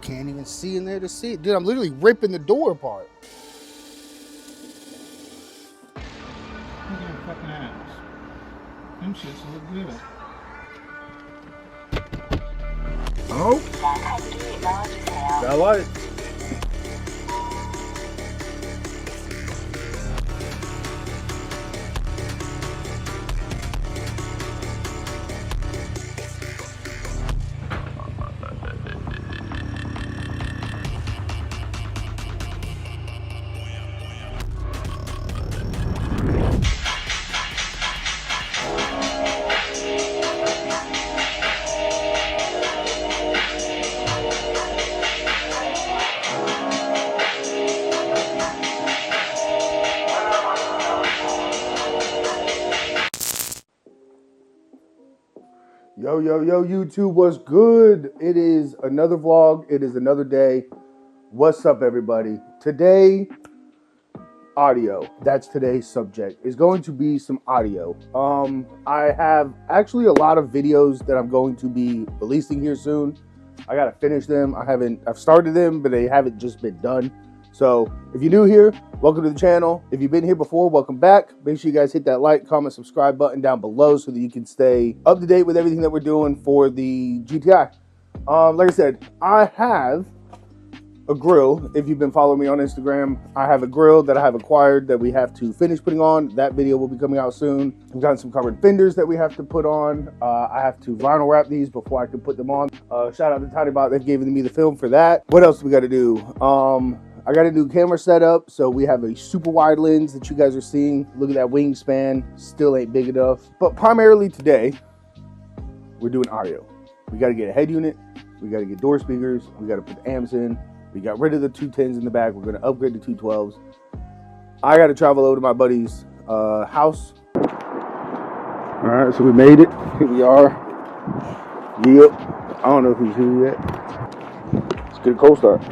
Can't even see in there to see it. Dude, I'm literally ripping the door apart. Look at them fucking ass. Them shits look good. Oh. That light. Yo, YouTube, what's good? It is another vlog. It is another day. What's up, everybody? Today, audio. That's today's subject. Is going to be some audio. I have actually a lot of videos that I'm going to be releasing here soon. I gotta finish them. I've started them, but they haven't just been done. So if you're new here, welcome to the channel. If you've been here before, welcome back. Make sure you guys hit that like, comment, subscribe button down below so that you can stay up to date with everything that we're doing for the GTI. Like I said, I have a grill. If you've been following me on Instagram, I have a grill that I have acquired that we have to finish putting on. That video will be coming out soon. We've got some covered fenders that we have to put on. I have to vinyl wrap these before I can put them on. Shout out to TinyBot. They've given me the film for that. What else do we got to do? I got a new camera setup, so we have a super wide lens that you guys are seeing. Look at that wingspan, still ain't big enough. But primarily today, we're doing audio. We gotta get a head unit, we gotta get door speakers, we gotta put the amps in, we got rid of the 210s in the back, we're gonna upgrade to 212s. I gotta travel over to my buddy's house. All right, so we made it, here we are. Yep, I don't know if he's here yet. Let's get a cold start.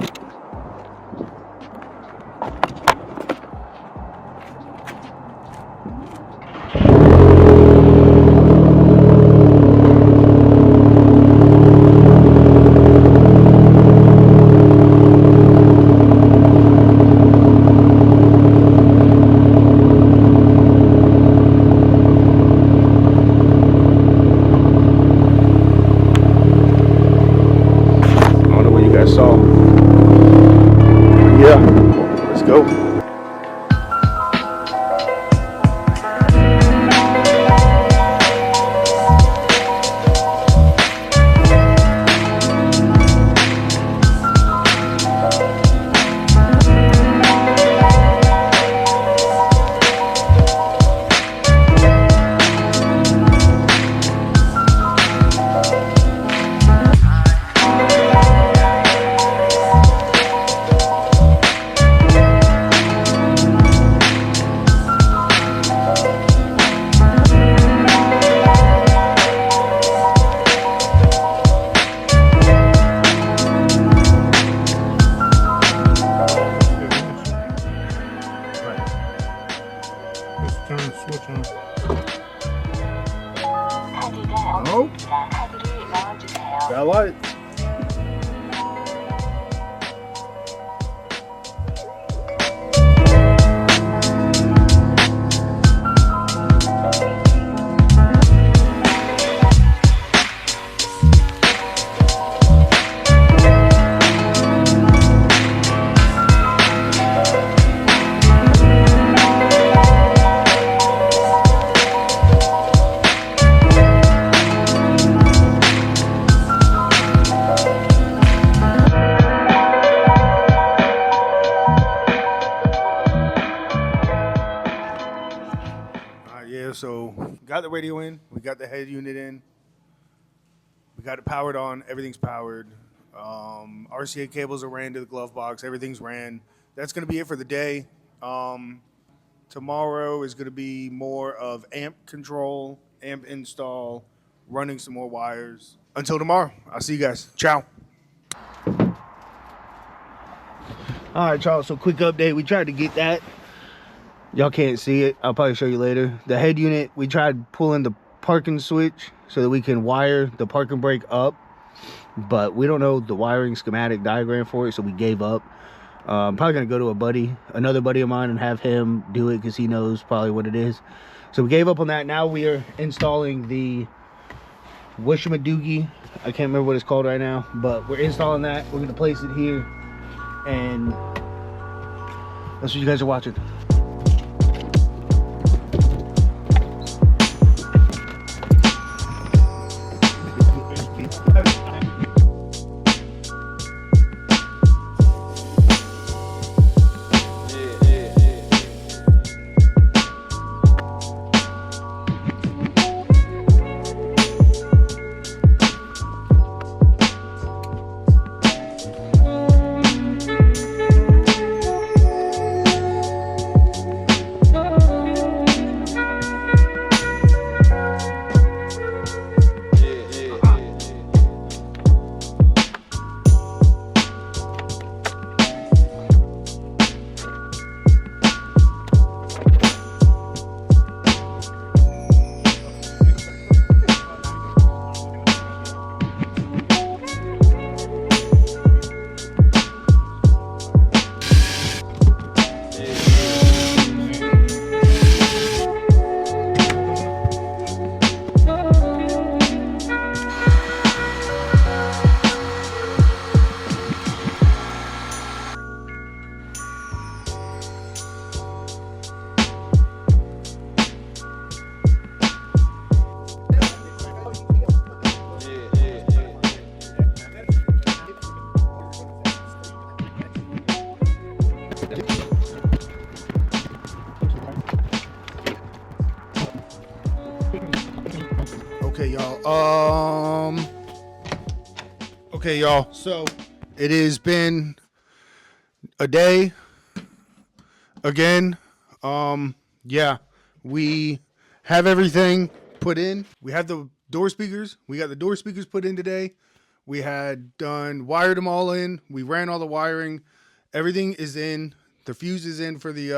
Oh, that light. So got the radio in, we got the head unit in, we got it powered on, everything's powered. RCA cables are ran to the glove box, everything's ran. That's gonna be it for the day. Tomorrow is gonna be more of amp control, amp install, running some more wires. Until tomorrow, I'll see you guys. Ciao. All right, Charles, so quick update. We tried to get that. Y'all can't see it. I'll probably show you later. The head unit, we tried pulling the parking switch so that we can wire the parking brake up. but we don't know the wiring schematic diagram for it, so we gave up. I'm probably gonna go to another buddy of mine, and have him do it because he knows probably what it is. So we gave up on that. Now we are installing the whatchamadoogie. I can't remember what it's called right now, but we're installing that. We're gonna place it here, and that's what you guys are watching. Okay, y'all. So it has been a day again. Yeah, we have everything put in. We have the door speakers. We got the door speakers put in today. We had wired them all in. We ran all the wiring. Everything is in. The fuse is in for the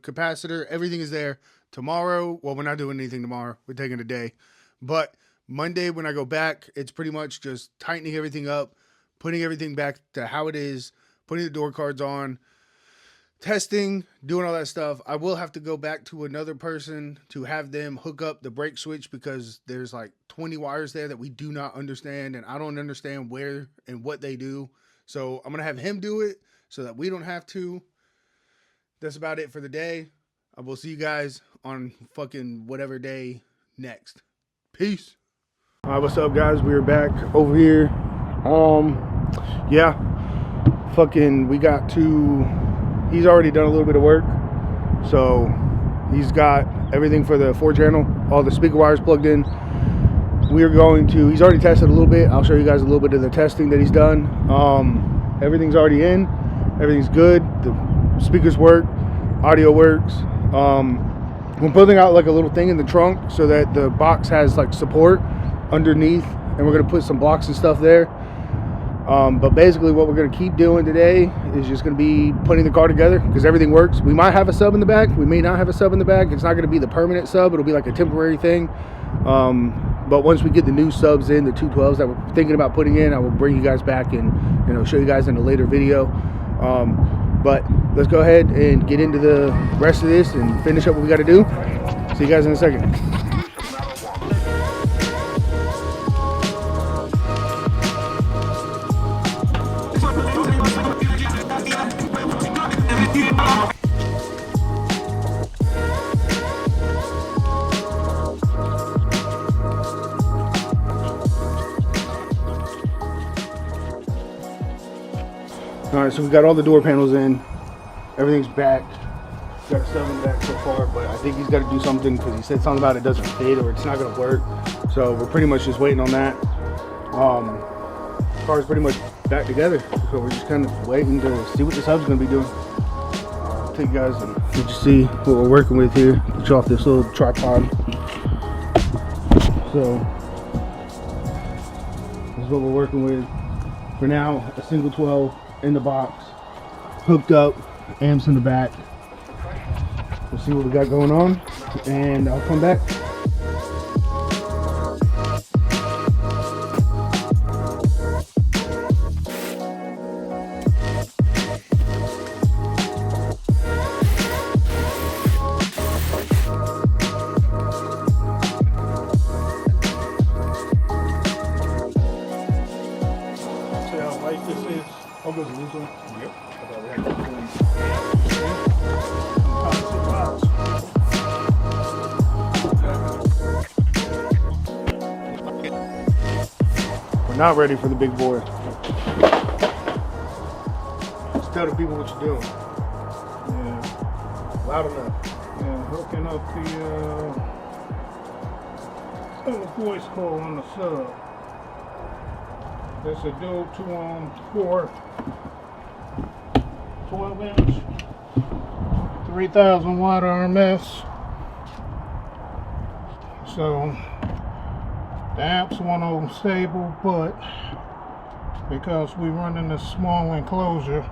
capacitor. Everything is there. Tomorrow, well, we're not doing anything tomorrow. We're taking a day. But Monday, when I go back, it's pretty much just tightening everything up, putting everything back to how it is, putting the door cards on, testing, doing all that stuff. I will have to go back to another person to have them hook up the brake switch because there's like 20 wires there that we do not understand, and I don't understand where and what they do. So I'm going to have him do it so that we don't have to. That's about it for the day. I will see you guys on fucking whatever day next. Peace. All right, what's up, guys? We're back over here. Yeah, fucking, we got to, he's already done a little bit of work. So he's got everything for the 4-channel, all the speaker wires plugged in. We're going to, he's already tested a little bit. I'll show you guys a little bit of the testing that he's done. Everything's already in. Everything's good. The speakers work. Audio works. We're building out like a little thing in the trunk so that the box has like support underneath, and we're going to put some blocks and stuff there. But basically what we're going to keep doing today is just going to be putting the car together because everything works. We might have a sub in the back. We may not have a sub in the back. It's not going to be the permanent sub. It'll be like a temporary thing. But once we get the new subs in, the 212s that we're thinking about putting in, I will bring you guys back and, you know, show you guys in a later video. But let's go ahead and get into the rest of this and finish up what we got to do. See you guys in a second. Alright, so we got all the door panels in. Everything's back. Got a sub in the back so far, but I think he's got to do something because he said something about it doesn't fit or it's not going to work. So we're pretty much just waiting on that. Car's pretty much back together. So we're just kind of waiting to see what the sub's going to be doing. I'll take you guys and let you see what we're working with here. Put you off this little tripod. So this is what we're working with. For now, a single 12 in the box, hooked up, amps in the back. We'll see what we got going on, and I'll come back. light this is? Oh, good. This one? Yep. I thought we had that one. We're not ready for the big boy. Just tell the people what you're doing. Yeah. Loud enough. Yeah, hooking up the voice call on the sub. It's a dual 2-on-4 12-inch 3000 watt RMS. So the amps went on stable, but because we run in a small enclosure,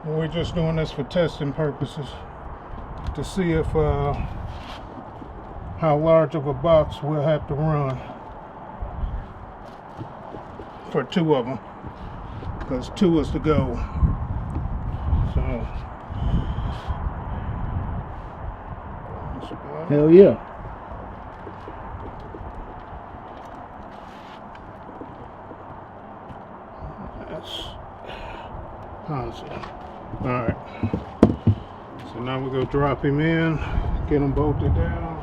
we're just doing this for testing purposes to see if how large of a box we'll have to run for 2 of them, because 2 is the goal. So Hell yeah. that's positive. Alright, so now we go drop him in, get him bolted down,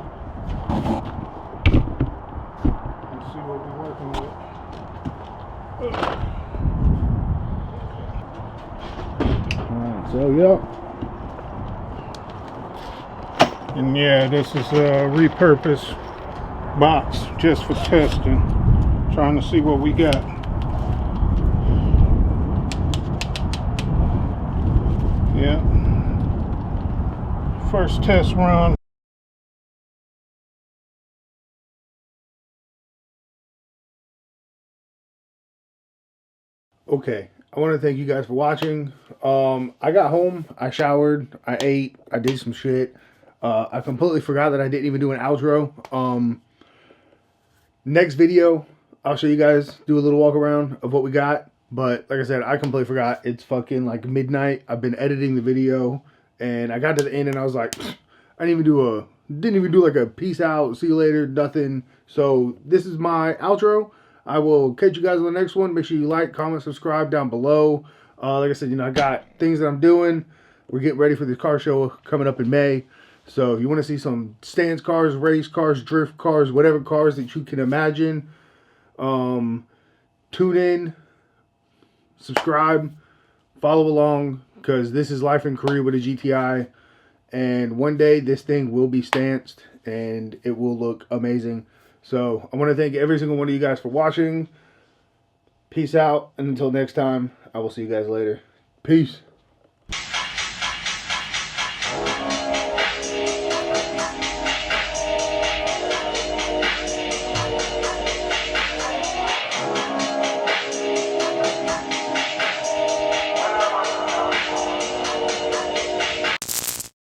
and see what we're working with. Alright, so yeah. And yeah, this is a repurposed box just for testing, trying to see what we got. Yeah, first test run. Okay, I want to thank you guys for watching. I got home, I showered, I ate, I did some shit. I completely forgot that I didn't even do an outro. Next video, I'll show you guys, do a little walk around of what we got. But like I said, I completely forgot. It's fucking like midnight. I've been editing the video, and I got to the end, and I was like, I didn't even do like a peace out, see you later, nothing. So this is my outro. I will catch you guys on the next one. Make sure you like, comment, subscribe down below. Like I said, I got things that I'm doing. We're getting ready for the car show coming up in May. So if you want to see some stance cars, race cars, drift cars, whatever cars that you can imagine, tune in, subscribe, follow along, because this is life and career with a GTI. And one day this thing will be stanced and it will look amazing. So I want to thank every single one of you guys for watching. Peace out, and until next time, I will see you guys later. Peace.